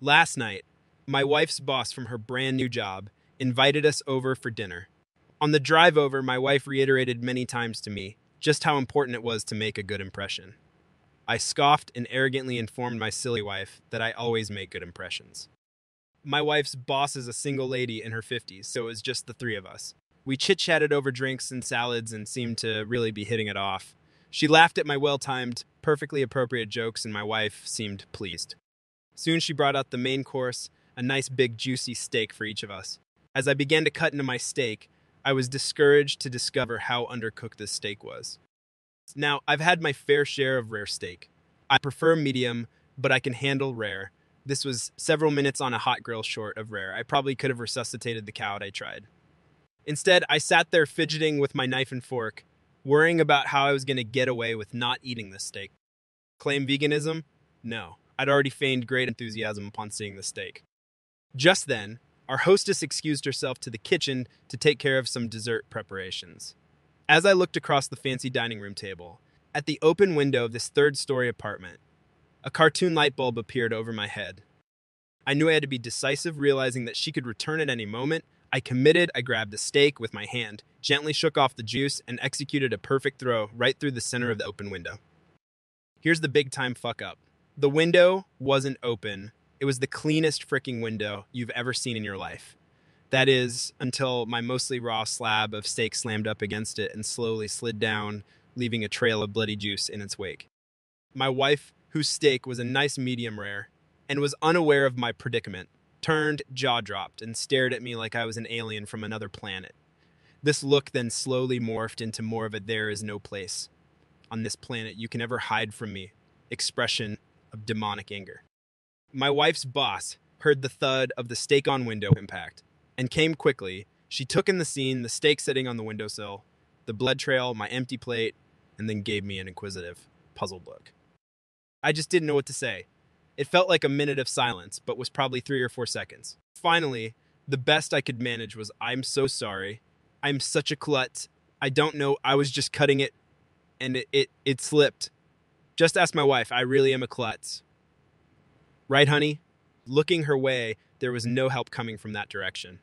Last night, my wife's boss from her brand new job invited us over for dinner. On the drive over, my wife reiterated many times to me just how important it was to make a good impression. I scoffed and arrogantly informed my silly wife that I always make good impressions. My wife's boss is a single lady in her 50s, so it was just the three of us. We chit-chatted over drinks and salads and seemed to really be hitting it off. She laughed at my well-timed, perfectly appropriate jokes, and my wife seemed pleased. Soon she brought out the main course, a nice big juicy steak for each of us. As I began to cut into my steak, I was discouraged to discover how undercooked this steak was. Now, I've had my fair share of rare steak. I prefer medium, but I can handle rare. This was several minutes on a hot grill short of rare. I probably could have resuscitated the cow had I tried. Instead, I sat there fidgeting with my knife and fork, worrying about how I was going to get away with not eating this steak. Claim veganism? No. I'd already feigned great enthusiasm upon seeing the steak. Just then, our hostess excused herself to the kitchen to take care of some dessert preparations. As I looked across the fancy dining room table, at the open window of this third-story apartment, a cartoon light bulb appeared over my head. I knew I had to be decisive, realizing that she could return at any moment. I committed, I grabbed the steak with my hand, gently shook off the juice, and executed a perfect throw right through the center of the open window. Here's the big-time fuck-up. The window wasn't open. It was the cleanest fricking window you've ever seen in your life. That is, until my mostly raw slab of steak slammed up against it and slowly slid down, leaving a trail of bloody juice in its wake. My wife, whose steak was a nice medium rare, and was unaware of my predicament, turned, jaw-dropped, and stared at me like I was an alien from another planet. This look then slowly morphed into more of a "there is no place on this planet you can ever hide from me" expression of demonic anger. My wife's boss heard the thud of the steak on window impact and came quickly. She took in the scene, the steak sitting on the windowsill, the blood trail, my empty plate, and then gave me an inquisitive, puzzled look. I just didn't know what to say. It felt like a minute of silence, but was probably 3 or 4 seconds. Finally, the best I could manage was, "I'm so sorry. I'm such a klutz. I don't know. I was just cutting it, and it slipped. Just ask my wife. I really am a klutz." Right, honey? Looking her way, there was no help coming from that direction.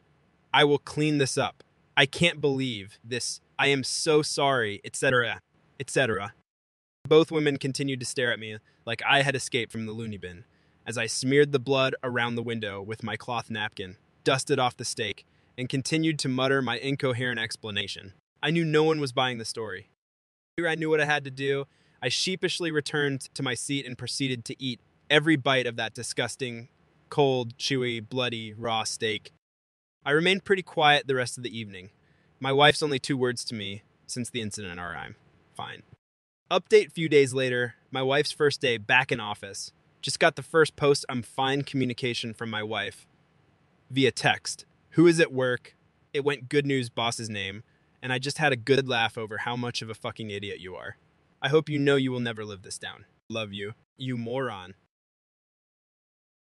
"I will clean this up. I can't believe this. I am so sorry," etc., etc. Both women continued to stare at me like I had escaped from the loony bin, as I smeared the blood around the window with my cloth napkin, dusted off the steak, and continued to mutter my incoherent explanation. I knew no one was buying the story. I knew what I had to do. I sheepishly returned to my seat and proceeded to eat every bite of that disgusting, cold, chewy, bloody, raw steak. I remained pretty quiet the rest of the evening. My wife's only 2 words to me since the incident are, "I'm fine." Update few days later, my wife's first day back in office. Just got the first post "I'm fine" communication from my wife via text. "Who is at work?" It went "good news, boss's name," and I just had a good laugh over how much of a fucking idiot you are. I hope you know you will never live this down. Love you, you moron.